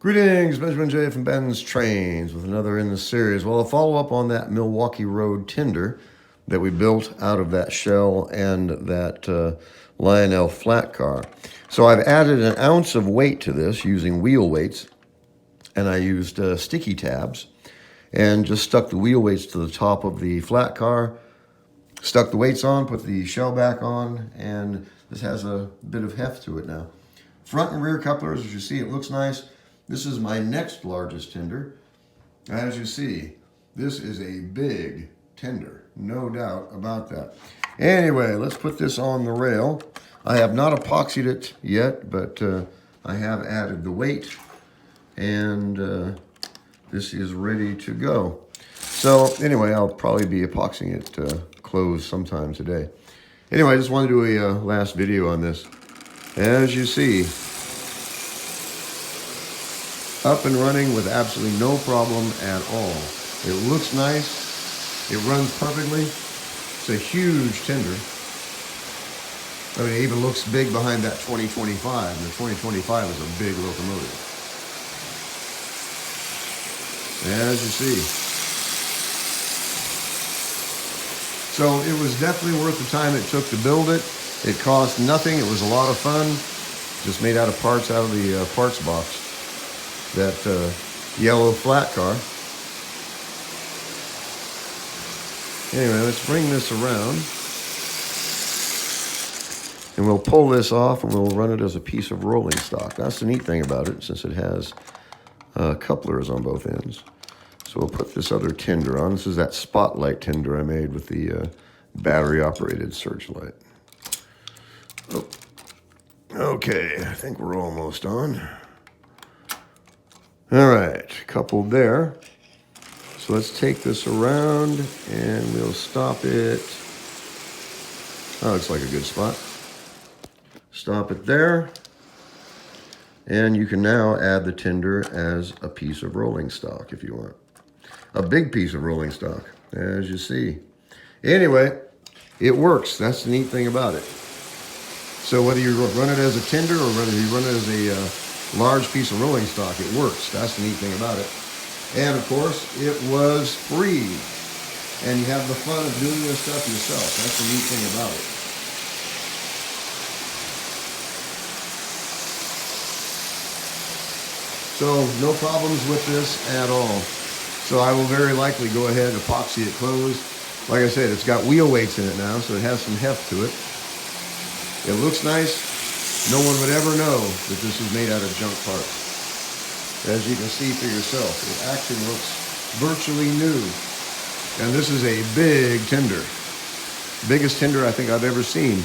Greetings, Benjamin J. from Ben's Trains with another in the series. Well, a follow-up on that Milwaukee Road tender that we built out of that shell and that Lionel flat car. So I've added an ounce of weight to this using wheel weights, and I used sticky tabs and just stuck the wheel weights to the top of the flat car, stuck the weights on, put the shell back on, and this has a bit of heft to it now. Front and rear couplers, as you see, it looks nice. This is my next largest tender. As you see, this is a big tender, no doubt about that. Anyway, let's put this on the rail. I have not epoxied it yet, but I have added the weight, and this is ready to go. So anyway, I'll probably be epoxying it closed sometime today. Anyway, I just wanted to do a last video on this. As you see, up and running with absolutely no problem at all. It looks nice. It runs perfectly. It's a huge tender. I mean, it even looks big behind that 2025. And the 2025 is a big locomotive. As you see. So it was definitely worth the time it took to build it. It cost nothing. It was a lot of fun. Just made out of parts out of the parts box. That yellow flat car. Anyway, let's bring this around. And we'll pull this off and we'll run it as a piece of rolling stock. That's the neat thing about it, since it has couplers on both ends. So we'll put this other tender on. This is that spotlight tender I made with the battery-operated searchlight. Oh. Okay, I think we're almost on. All right, coupled there. So let's take this around and we'll stop it. Oh, it's like a good spot. Stop it there. And you can now add the tender as a piece of rolling stock if you want. A big piece of rolling stock, as you see. Anyway, it works. That's the neat thing about it. So whether you run it as a tender or whether you run it as a large piece of rolling stock, it works. That's the neat thing about it. And of course, it was free. And you have the fun of doing this stuff yourself. That's the neat thing about it. So no problems with this at all. So I will very likely go ahead and epoxy it closed. Like I said, it's got wheel weights in it now, so it has some heft to it. It looks nice. No one would ever know that this is made out of junk parts. As you can see for yourself, it actually looks virtually new. And this is a big tender. Biggest tender I think I've ever seen.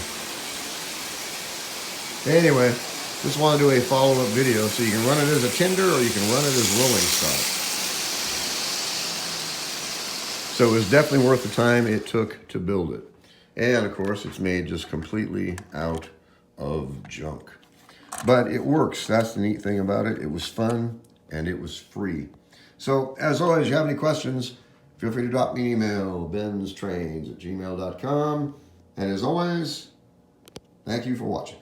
Anyway, just want to do a follow-up video so you can run it as a tender or you can run it as rolling stock. So it was definitely worth the time it took to build it. And of course, it's made just completely out of junk. But it works. That's the neat thing about it. It was fun and it was free. So as always, if you have any questions, feel free to drop me an email, BENZTRAINZ@gmail.com. And as always, thank you for watching.